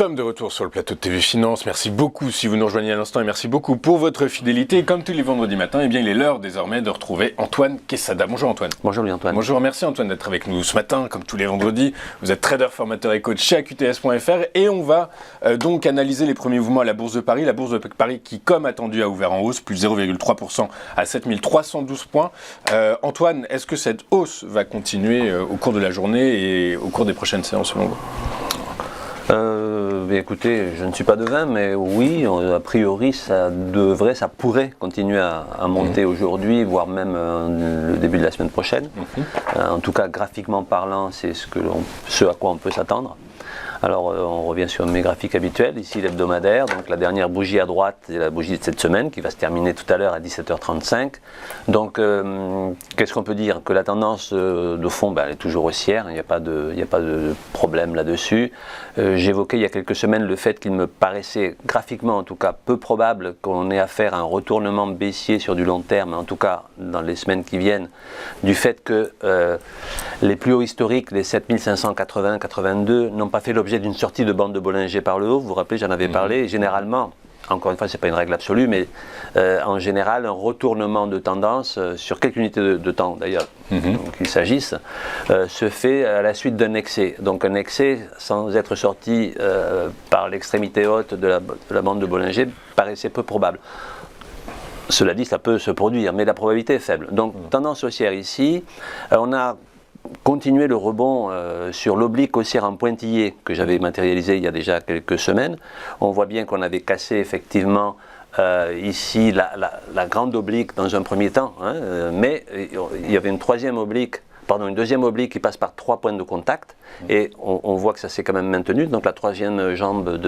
sommes de retour sur le plateau de TV Finance. Merci beaucoup si vous nous rejoignez à l'instant et merci beaucoup pour votre fidélité. Comme tous les vendredis matins, eh bien, il est l'heure désormais de retrouver Antoine Quesada. Bonjour Antoine. Bonjour Antoine. Bonjour, merci Antoine d'être avec nous ce matin, comme tous les vendredis. Vous êtes trader, formateur et coach chez AQTS.fr et on va donc analyser les premiers mouvements à la Bourse de Paris. La Bourse de Paris qui, comme attendu, a ouvert en hausse, plus 0,3% à 7312 points. Antoine, est-ce que cette hausse va continuer au cours de la journée et au cours des prochaines séances selon vous ? Écoutez, je ne suis pas devin, mais oui, a priori, ça pourrait continuer à monter aujourd'hui, voire même le début de la semaine prochaine. En tout cas, graphiquement parlant, c'est ce à quoi on peut s'attendre. Alors, on revient sur mes graphiques habituels, ici l'hebdomadaire, donc la dernière bougie à droite, c'est la bougie de cette semaine qui va se terminer tout à l'heure à 17h35. Donc, qu'est-ce qu'on peut dire? Que la tendance de fond, elle est toujours haussière, il n'y a pas de problème là-dessus. J'évoquais il y a quelques semaines le fait qu'il me paraissait, graphiquement en tout cas, peu probable qu'on ait affaire à un retournement baissier sur du long terme, en tout cas dans les semaines qui viennent, du fait que les plus hauts historiques, les 7580-82, n'ont pas fait l'objet d'une sortie de bande de Bollinger par le haut. Vous vous rappelez, j'en avais parlé. Et généralement, encore une fois, ce n'est pas une règle absolue, mais en général, un retournement de tendance, sur quelques unités de temps d'ailleurs, qu'il s'agisse, se fait à la suite d'un excès. Donc un excès, sans être sorti par l'extrémité haute de la bande de Bollinger, paraissait peu probable. Cela dit, ça peut se produire, mais la probabilité est faible. Donc tendance haussière ici. On a continuer le rebond sur l'oblique haussière en pointillé que j'avais matérialisé il y a déjà quelques semaines. On voit bien qu'on avait cassé effectivement ici la grande oblique dans un premier temps, mais il y avait une deuxième oblique qui passe par 3 points de contact et on voit que ça s'est quand même maintenu. Donc la troisième jambe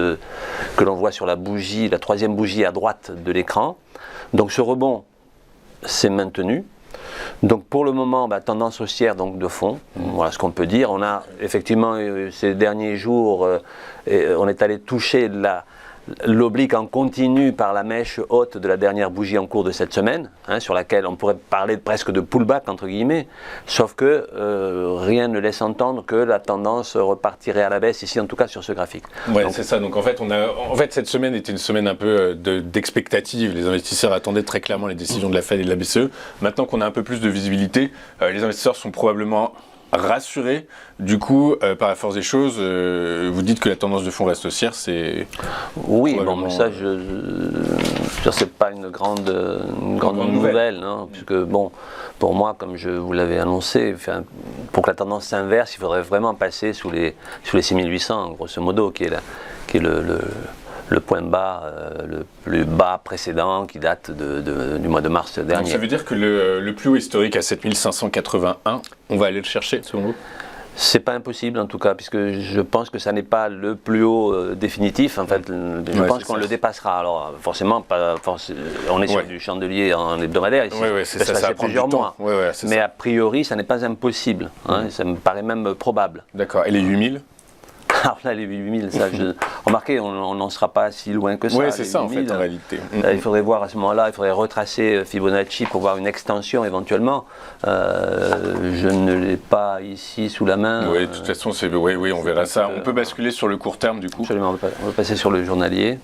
que l'on voit sur la troisième bougie à droite de l'écran. Donc ce rebond s'est maintenu. Donc pour le moment, tendance haussière donc de fond, voilà ce qu'on peut dire. On a effectivement ces derniers jours, on est allé toucher l'oblique en continu par la mèche haute de la dernière bougie en cours de cette semaine, sur laquelle on pourrait parler presque de pullback entre guillemets, sauf que rien ne laisse entendre que la tendance repartirait à la baisse ici, en tout cas sur ce graphique. Ouais, c'est ça. Donc en fait, cette semaine était une semaine un peu d'expectative. Les investisseurs attendaient très clairement les décisions de la Fed et de la BCE. Maintenant qu'on a un peu plus de visibilité, les investisseurs sont probablement rassurés. Du coup, par la force des choses, vous dites que la tendance de fond reste haussière, c'est... Oui, bon, mais ça, c'est pas une grande nouvelle, hein, puisque, bon, pour moi, comme je vous l'avais annoncé, pour que la tendance s'inverse, il faudrait vraiment passer sous les 6800, grosso modo, qui est le point bas, le plus bas précédent qui date du mois de mars dernier. Donc ça veut dire que le plus haut historique à 7581, on va aller le chercher selon vous ? C'est pas impossible en tout cas, puisque je pense que ça n'est pas le plus haut définitif. En fait, je pense qu'on le dépassera. Alors forcément, on est sur du chandelier en hebdomadaire ici. Ça va prendre plusieurs mois. Mais a priori, ça n'est pas impossible. Ça me paraît même probable. D'accord. Et les 8000 ? Alors là, les 8000, remarquez, on n'en sera pas si loin que ça. Oui, c'est ça 8000, en fait, en réalité. Il faudrait voir à ce moment-là, il faudrait retracer Fibonacci pour voir une extension éventuellement. Je ne l'ai pas ici sous la main. Oui, de toute façon, on verra ça. On peut basculer sur le court terme, du coup. Absolument, on va passer sur le journalier.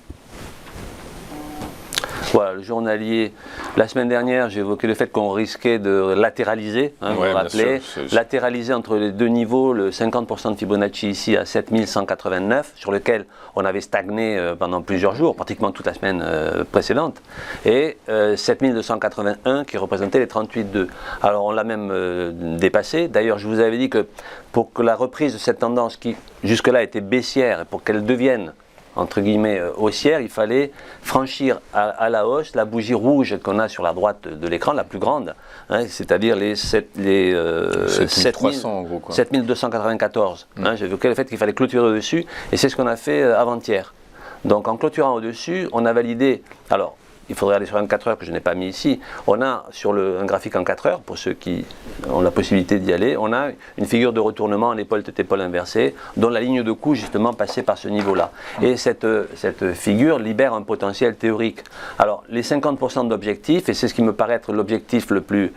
Voilà, le journalier. La semaine dernière, j'ai évoqué le fait qu'on risquait de latéraliser, vous vous rappelez, latéraliser entre les deux niveaux, le 50% de Fibonacci ici à 7189, sur lequel on avait stagné pendant plusieurs jours, pratiquement toute la semaine précédente, et 7281 qui représentait les 38,2. Alors on l'a même dépassé. D'ailleurs, je vous avais dit que pour que la reprise de cette tendance qui jusque-là était baissière, et pour qu'elle devienne entre guillemets haussière, il fallait franchir à la hausse la bougie rouge qu'on a sur la droite de l'écran, la plus grande, c'est-à-dire les 7300 en gros, quoi. 7294. J'ai évoqué le fait qu'il fallait clôturer au-dessus, et c'est ce qu'on a fait avant-hier. Donc en clôturant au-dessus, on a validé, alors il faudrait aller sur un 4 heures que je n'ai pas mis ici. On a sur un graphique en 4 heures, pour ceux qui ont la possibilité d'y aller, on a une figure de retournement en épaule-tête-épaule inversée, dont la ligne de coup justement passait par ce niveau-là. Et cette figure libère un potentiel théorique. Alors les 50% d'objectifs, et c'est ce qui me paraît être l'objectif le plus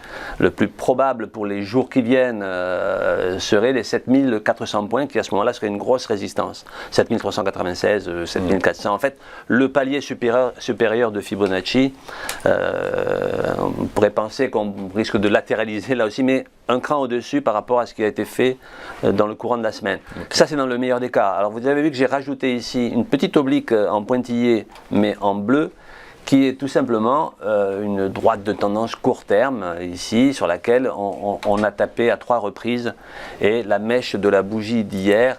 probable pour les jours qui viennent, serait les 7400 points, qui à ce moment-là serait une grosse résistance. 7396, 7400. En fait, le palier supérieur de Fibonacci, on pourrait penser qu'on risque de latéraliser là aussi, mais un cran au-dessus par rapport à ce qui a été fait dans le courant de la semaine. Okay. Ça, c'est dans le meilleur des cas. Alors, vous avez vu que j'ai rajouté ici une petite oblique en pointillé, mais en bleu, qui est tout simplement une droite de tendance court terme, ici, sur laquelle on a tapé à 3 reprises, et la mèche de la bougie d'hier,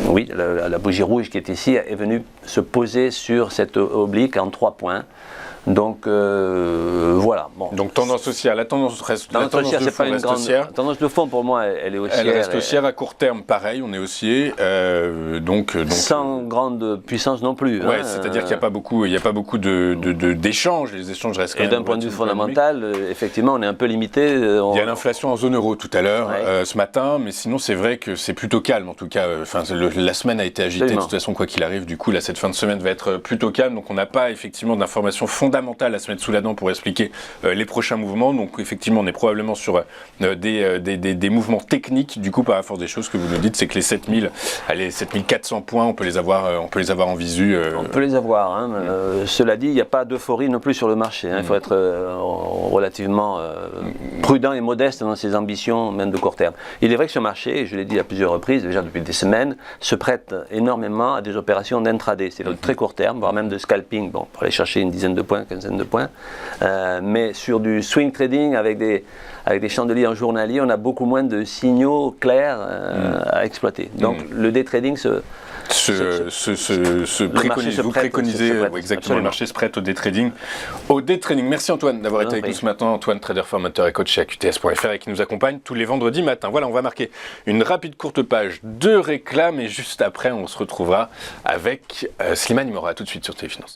oui, la bougie rouge qui est ici, est venue se poser sur cette oblique en 3 points. Donc voilà. Bon. Donc tendance haussière, la tendance reste. Tendance haussière, c'est pas une grande tendance de fond pour moi, elle est haussière. Elle reste haussière à court terme, pareil, on est haussier, donc sans grande puissance non plus. Ouais, c'est-à-dire qu'il n'y a pas beaucoup, d'échanges. Les échanges restent quand même. Et d'un point de vue fondamental, effectivement, on est un peu limité. Il y a l'inflation en zone euro tout à l'heure, ce matin, mais sinon c'est vrai que c'est plutôt calme. En tout cas, la semaine a été agitée. Absolument. De toute façon, quoi qu'il arrive, du coup, là, cette fin de semaine va être plutôt calme. Donc on n'a pas effectivement d'informations fondamentales à se mettre sous la dent pour expliquer les prochains mouvements. Donc effectivement, on est probablement sur des mouvements techniques. Du coup, par la force des choses, ce que vous nous dites, c'est que les 7400 points, on peut les avoir en visu. On peut les avoir. Hein. Cela dit, il n'y a pas d'euphorie non plus sur le marché. Il faut être relativement prudent et modeste dans ses ambitions, même de court terme. Il est vrai que ce marché, je l'ai dit à plusieurs reprises, déjà depuis des semaines, se prête énormément à des opérations d'intraday, c'est-à-dire de très court terme, voire même de scalping, bon, pour aller chercher une dizaine de points, quinzaine de points, mais sur du swing trading avec des chandeliers en journalier, on a beaucoup moins de signaux clairs à exploiter. Donc le day trading vous préconisez exactement, le marché se prête au day trading. Merci Antoine d'avoir été avec nous ce matin. Antoine, trader formateur et coach chez AQTS.fr et qui nous accompagne tous les vendredis matins. Voilà, on va marquer une rapide courte page de réclame et juste après on se retrouvera avec Slimane Imora. Tout de suite sur Téléfinance.